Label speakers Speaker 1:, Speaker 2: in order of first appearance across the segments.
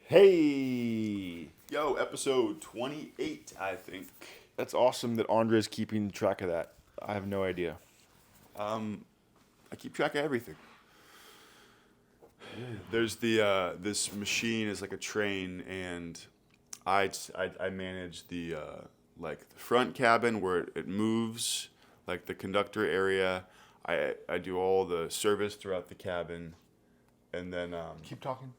Speaker 1: Hey,
Speaker 2: Yo, episode 28, I think.
Speaker 1: that's awesome that Andre's keeping track of that. I have no idea.
Speaker 2: I keep track of everything. There's this machine is like a train, and I manage the front cabin where it moves, like the conductor area. I do all the service throughout the cabin, and then
Speaker 1: Keep talking.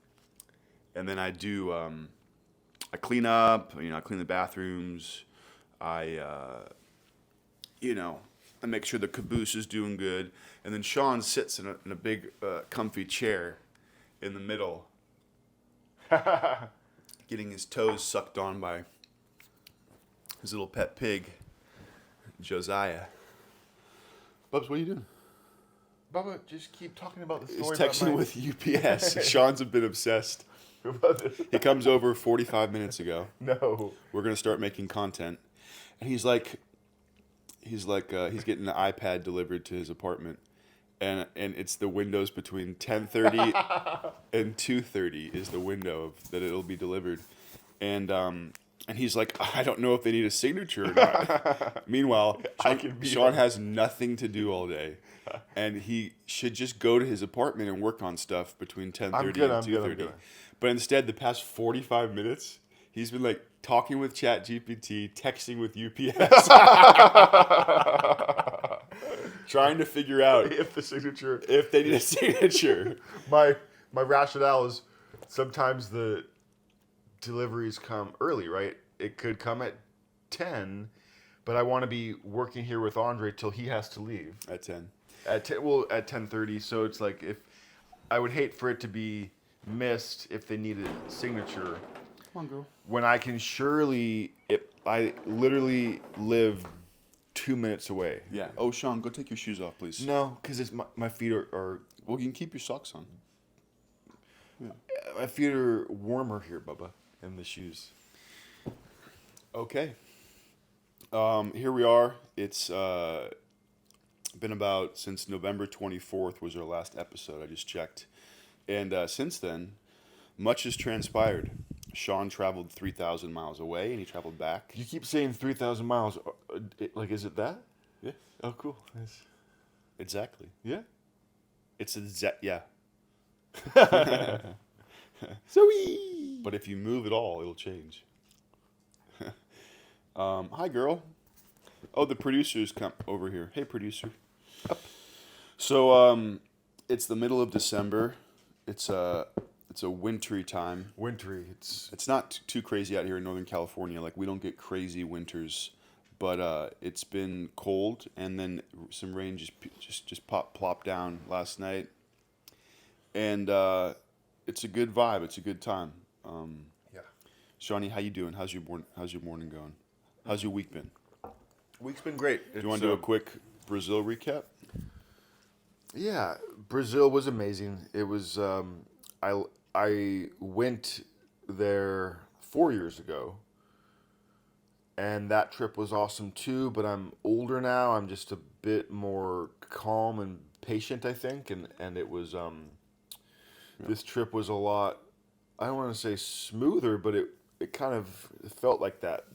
Speaker 2: I clean up. I clean the bathrooms. I I make sure the caboose is doing good. And then Sean sits in a big, comfy chair in the middle, getting his toes sucked on by his little pet pig, Josiah. Bubs, what are you doing?
Speaker 1: Bubba, just keep talking about the
Speaker 2: He's
Speaker 1: story.
Speaker 2: texting with UPS. Sean's a bit obsessed. He comes over 45 minutes ago.
Speaker 1: No.
Speaker 2: We're going to start making content. And he's getting an iPad delivered to his apartment, and it's the windows between 10:30 and 2:30 is the window that it'll be delivered, and he's like, I don't know if they need a signature or not. Meanwhile, Sean has nothing to do all day, and he should just go to his apartment and work on stuff between 10:30 and 2:30. But instead, the past 45 minutes, he's been like talking with ChatGPT, texting with UPS, trying to figure out
Speaker 1: If the signature.
Speaker 2: if they need a signature.
Speaker 1: My rationale is sometimes the deliveries come early, right? It could come at 10, but I want to be working here with Andre till he has to leave.
Speaker 2: At 10.
Speaker 1: At 10:30, so it's like if I would hate for it to be missed if they needed a signature.
Speaker 2: Come on, girl.
Speaker 1: When I can surely, I literally live 2 minutes away.
Speaker 2: Yeah. Oh, Sean, go take your shoes off, please.
Speaker 1: No, because it's my feet are
Speaker 2: Well, you can keep your socks on.
Speaker 1: my feet are warmer here, Bubba, in the shoes.
Speaker 2: Okay. Here we are. It's been about since November 24th was our last episode. I just checked. And since then, much has transpired. Sean traveled 3,000 miles away, and he traveled back.
Speaker 1: You keep saying 3,000 miles. Like, is it that?
Speaker 2: Yeah,
Speaker 1: Oh, cool. Nice.
Speaker 2: exactly.
Speaker 1: Yeah.
Speaker 2: It's yeah.
Speaker 1: Sweet.
Speaker 2: But if you move at all, it'll change. Hi, girl. Oh, the producer's come over here. Hey, producer. So, it's the middle of December. It's a wintry time.
Speaker 1: Wintry. It's
Speaker 2: Not too crazy out here in Northern California. Like, we don't get crazy winters, but it's been cold, and then some rain just plopped down last night, and it's a good vibe. It's a good time.
Speaker 1: yeah.
Speaker 2: Shawnee, how you doing? How's your morning going? How's your week been?
Speaker 1: Week's been great.
Speaker 2: Do you want to do a quick Brazil recap?
Speaker 1: Yeah, Brazil was amazing. It was I went there 4 years ago, and that trip was awesome too. But I'm older now. I'm just a bit more calm and patient, I think, and it was this trip was a lot. I don't want to say smoother, but it kind of felt like that.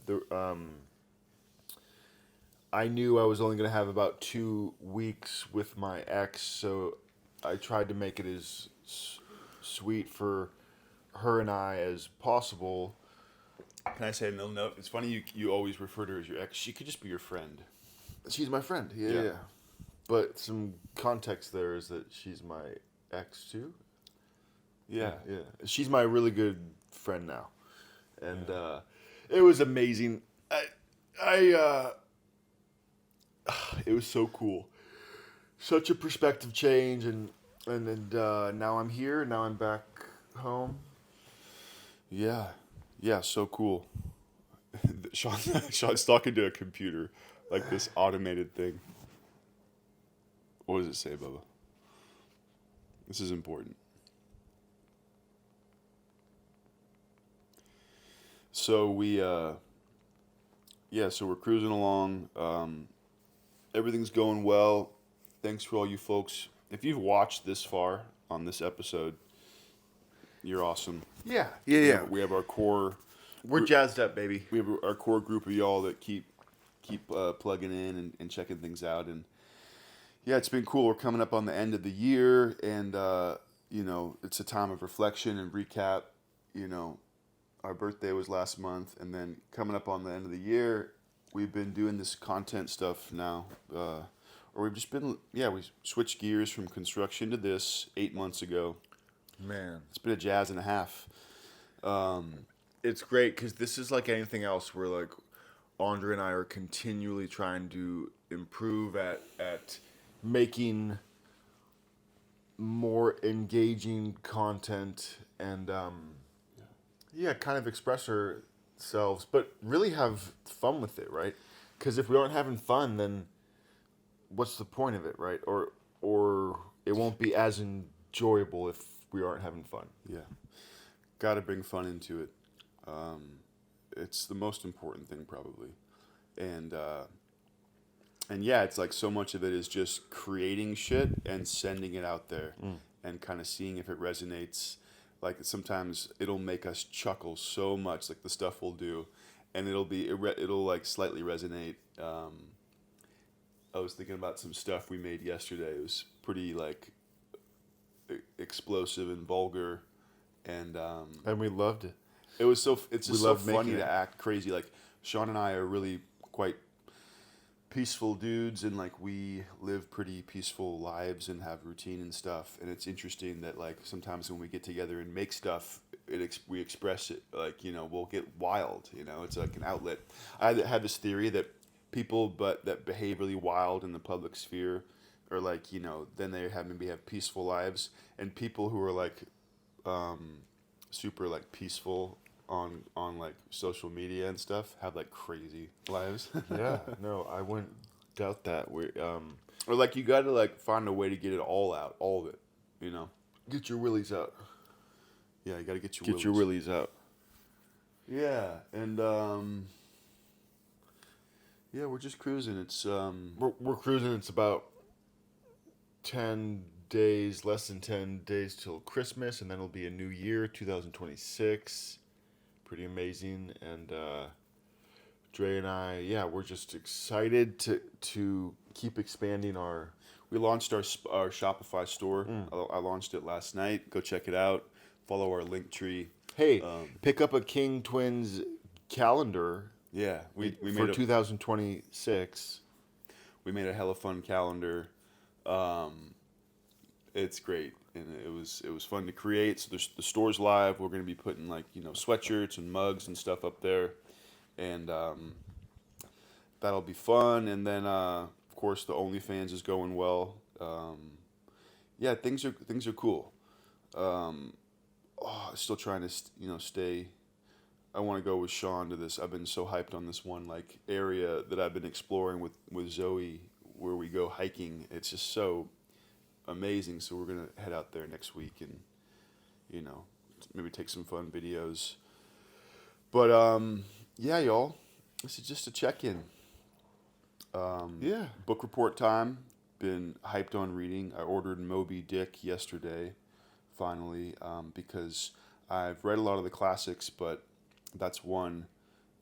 Speaker 1: I knew I was only going to have about 2 weeks with my ex, so I tried to make it as sweet for her and I as possible.
Speaker 2: Can I say another note? It's funny you always refer to her as your ex. She could just be your friend.
Speaker 1: She's my friend, yeah. But some context there is that she's my ex too. Yeah. She's my really good friend now, and it was amazing. It was so cool, such a perspective change, and now I'm here. Now I'm back home.
Speaker 2: Yeah, so cool. Sean's talking to a computer, like this automated thing. What does it say, Bubba? This is important. So so we're cruising along. Everything's going well. Thanks for all you folks. If you've watched this far on this episode, You're awesome.
Speaker 1: Yeah, yeah,
Speaker 2: We
Speaker 1: yeah.
Speaker 2: have, we have our core
Speaker 1: We're jazzed up, baby.
Speaker 2: we have our core group of y'all that keep plugging in and checking things out, and yeah, it's been cool. We're coming up on the end of the year, and it's a time of reflection and recap. You know, our birthday was last month, and then coming up on the end of the year, we've been doing this content stuff now, or we've just been we switched gears from construction to this 8 months ago.
Speaker 1: Man,
Speaker 2: It's been a jazz and a half.
Speaker 1: it's great because this is like anything else. Where like Andre and I are continually trying to improve at making more engaging content and kind of express ourselves, but really have fun with it, right? Because if we aren't having fun, then what's the point of it, right? Or it won't be as enjoyable if we aren't having fun.
Speaker 2: Yeah, got to bring fun into it. It's the most important thing probably, and yeah, it's like so much of it is just creating shit and sending it out there, and kind of seeing if it resonates. Like sometimes it'll make us chuckle so much, like the stuff we'll do, and it'll like slightly resonate. I was thinking about some stuff we made yesterday. It was pretty like explosive and vulgar, and
Speaker 1: And we loved it.
Speaker 2: it's
Speaker 1: We
Speaker 2: just so
Speaker 1: love
Speaker 2: funny
Speaker 1: making
Speaker 2: to
Speaker 1: it.
Speaker 2: act crazy. Like Sean and I are really quite peaceful dudes, and like we live pretty peaceful lives and have routine and stuff. And it's interesting that like sometimes when we get together and make stuff, we express it like we'll get wild. It's like an outlet. I had this theory that people that behave really wild in the public sphere are like then they maybe have peaceful lives, and people who are like super like peaceful on like social media and stuff have like crazy lives.
Speaker 1: Yeah, no, I wouldn't doubt that.
Speaker 2: Or like you got to like find a way to get it all out, all of it.
Speaker 1: Get your willies out.
Speaker 2: Yeah, you got to get your
Speaker 1: Get your
Speaker 2: willies.
Speaker 1: willies out.
Speaker 2: Yeah, and yeah, we're just cruising. It's
Speaker 1: We're cruising. It's about 10 days, less than 10 days till Christmas, and then it'll be a new year, 2026. Pretty amazing. And Dre and I, we're just excited to keep expanding our.
Speaker 2: we launched our Shopify store. I launched it last night. Go check it out. Follow our link tree.
Speaker 1: Hey, pick up a King Twins calendar
Speaker 2: Yeah, we
Speaker 1: for 2026.
Speaker 2: we made a hella fun calendar. It's great, and it was fun to create. So the store's live. We're gonna be putting like sweatshirts and mugs and stuff up there, and that'll be fun. And then of course the OnlyFans is going well. Yeah, things are cool. Still trying to stay. I want to go with Sean to this. I've been so hyped on this one like area that I've been exploring with Zoe, where we go hiking. It's just so amazing. So we're gonna head out there next week and maybe take some fun videos. But yeah, y'all, this is just a check-in.
Speaker 1: Yeah.
Speaker 2: Book report time. Been hyped on reading. I ordered Moby Dick yesterday, finally, because I've read a lot of the classics, but that's one.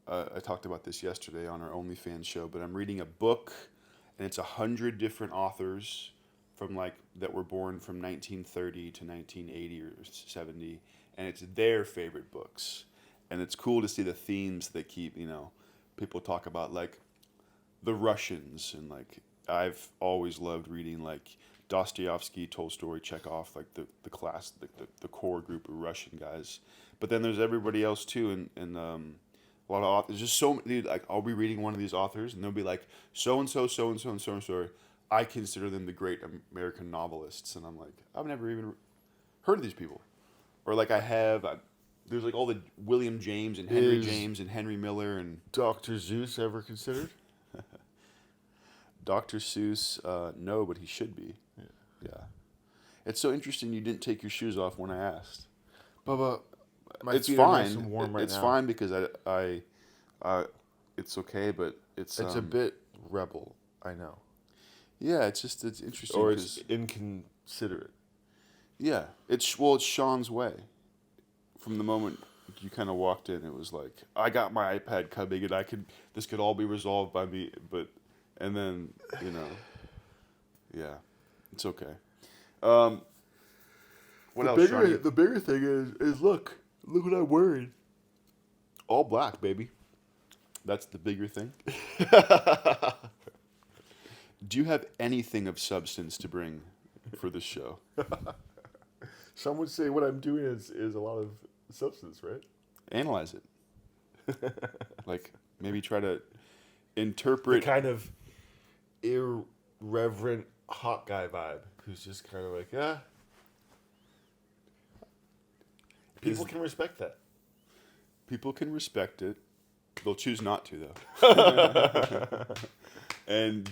Speaker 2: I talked about this yesterday on our OnlyFans show, but I'm reading a book, and it's 100 different authors from like that were born from 1930 to 1980 or 70, and it's their favorite books, and it's cool to see the themes they keep. People talk about like the Russians, and like I've always loved reading like Dostoevsky, Tolstoy, Chekhov, like the class, the core group of Russian guys. But then there's everybody else too, and a lot of authors. Just so dude, like I'll be reading one of these authors, and they'll be like so and so, so and so, and so and so. I consider them the great American novelists, and I'm like I've never even heard of these people, or like there's like all the William James and Henry
Speaker 1: Is
Speaker 2: James and Henry Miller and
Speaker 1: Dr. Zeus ever considered?
Speaker 2: Dr. Seuss. No, but he should be. Yeah. It's so interesting you didn't take your shoes off when I asked.
Speaker 1: Bubba, my
Speaker 2: It's
Speaker 1: feet are nice
Speaker 2: fine.
Speaker 1: and warm right
Speaker 2: It's
Speaker 1: now.
Speaker 2: fine because it's okay, but it's
Speaker 1: It's a bit rebel, I know.
Speaker 2: yeah. It's interesting
Speaker 1: Or
Speaker 2: because
Speaker 1: it's inconsiderate.
Speaker 2: yeah, it's Sean's way. from the moment you kind of walked in, it was like, I got my iPad coming, and this could all be resolved by me. But, and then, yeah, it's okay. What else, Shawnee?
Speaker 1: The bigger thing is look what I'm wearing. All black, baby.
Speaker 2: That's the bigger thing. Do you have anything of substance to bring for this show?
Speaker 1: Some would say what I'm doing is a lot of substance, right?
Speaker 2: Analyze it. Like, maybe try to
Speaker 1: The
Speaker 2: interpret.
Speaker 1: kind of irreverent hot guy vibe who's just kind of like, yeah. People can respect that.
Speaker 2: People can respect it. They'll choose not to, though. And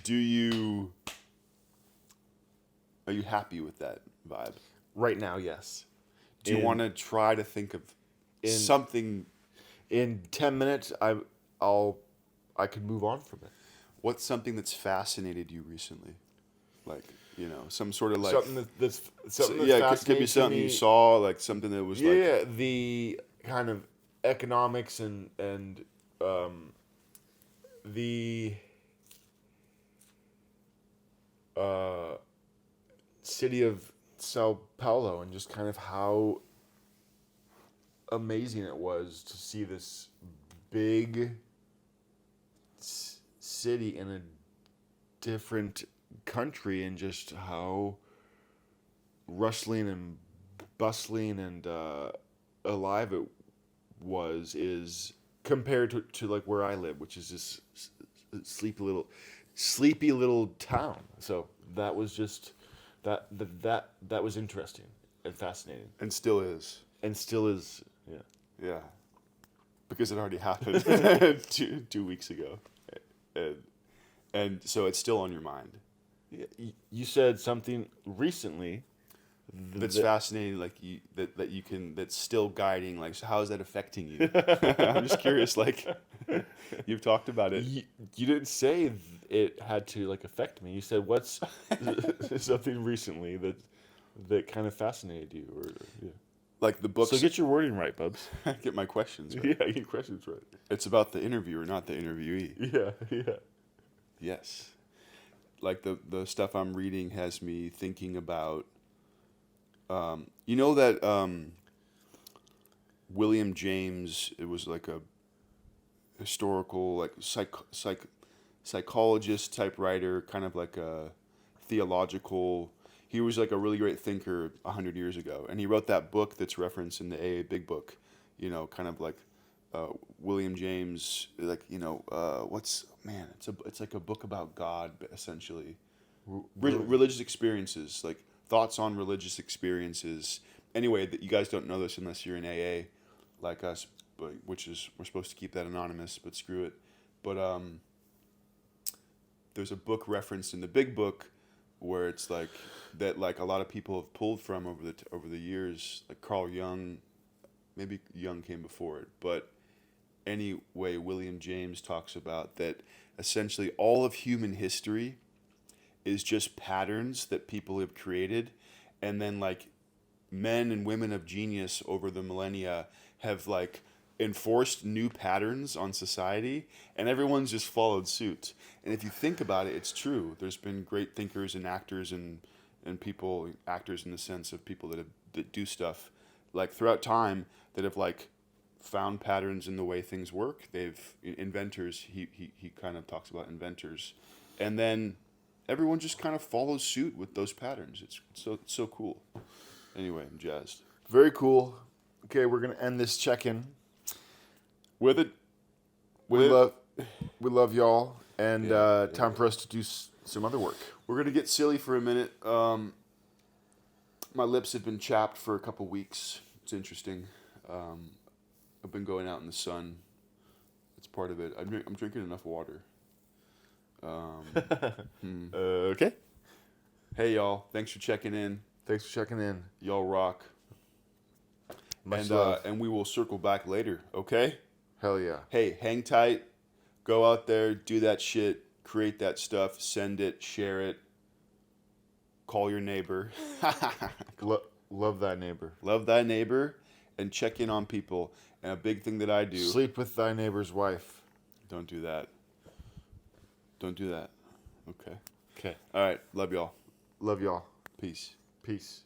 Speaker 2: are you happy with that vibe?
Speaker 1: Right now, yes.
Speaker 2: Do you want to try to think of something?
Speaker 1: In 10 minutes, I could move on from it.
Speaker 2: What's something that's fascinated you recently? Like, some sort of like
Speaker 1: Something that's
Speaker 2: could be
Speaker 1: fascinating
Speaker 2: something
Speaker 1: to me.
Speaker 2: you saw, like something that was like
Speaker 1: Yeah, the kind of economics and the city of Sao Paulo, and just kind of how amazing it was to see this big city in a different country, and just how rustling and bustling and alive it is compared to like where I live, which is this sleepy little town. So that was just that was interesting and fascinating,
Speaker 2: and still is.
Speaker 1: and still is. Yeah.
Speaker 2: Yeah. Because it already happened 2 weeks ago. And so it's still on your mind.
Speaker 1: You said something recently
Speaker 2: That's
Speaker 1: that-
Speaker 2: fascinating, like that's still guiding. Like, so how is that affecting you? I'm just curious. Like, you've talked about it.
Speaker 1: You didn't say it had to like affect me. You said what's something recently that kind of fascinated you, or yeah.
Speaker 2: Like the books.
Speaker 1: So get your wording right, Bubs.
Speaker 2: Get my questions right.
Speaker 1: Yeah, get your questions right.
Speaker 2: It's about the interviewer, not the interviewee.
Speaker 1: Yeah.
Speaker 2: Yes. Like the stuff I'm reading has me thinking about. That William James, it was like a historical, like psychologist type writer, kind of like a theological. He was like a really great thinker 100 years ago, and he wrote that book that's referenced in the AA Big Book. Kind of like William James, like it's like a book about God essentially, religious experiences, like thoughts on religious experiences. Anyway, that you guys don't know this unless you're in AA, like us, but we're supposed to keep that anonymous, but screw it. But there's a book referenced in the Big Book where it's like that, like a lot of people have pulled from over the years, like Carl Jung. Maybe Jung came before it, but anyway, William James talks about that essentially all of human history is just patterns that people have created, and then like men and women of genius over the millennia have like enforced new patterns on society, and everyone's just followed suit. And if you think about it, it's true. There's been great thinkers and actors and people, actors in the sense of people that do stuff like throughout time that have like found patterns in the way things work. They've inventors. He kind of talks about inventors, and then everyone just kind of follows suit with those patterns. It's so cool. Anyway, I'm jazzed.
Speaker 1: Very cool. Okay, we're gonna end this check-in.
Speaker 2: With it,
Speaker 1: We love y'all, and time for us to do some other work.
Speaker 2: we're gonna get silly for a minute. My lips have been chapped for a couple weeks. It's interesting. I've been going out in the sun. It's part of it. I'm drinking enough water.
Speaker 1: Okay.
Speaker 2: Hey y'all, thanks for checking in.
Speaker 1: Thanks for checking in.
Speaker 2: Y'all rock.
Speaker 1: Much love.
Speaker 2: And we will circle back later. Okay.
Speaker 1: Hell yeah.
Speaker 2: Hey, hang tight. Go out there, do that shit, create that stuff, send it, share it. Call your neighbor.
Speaker 1: Love that neighbor.
Speaker 2: Love thy neighbor. and check in on people. And a big thing that I do.
Speaker 1: Sleep with thy neighbor's wife.
Speaker 2: Don't do that. Don't do that. Okay.
Speaker 1: Okay.
Speaker 2: All right. Love y'all.
Speaker 1: Love y'all.
Speaker 2: Peace.
Speaker 1: Peace.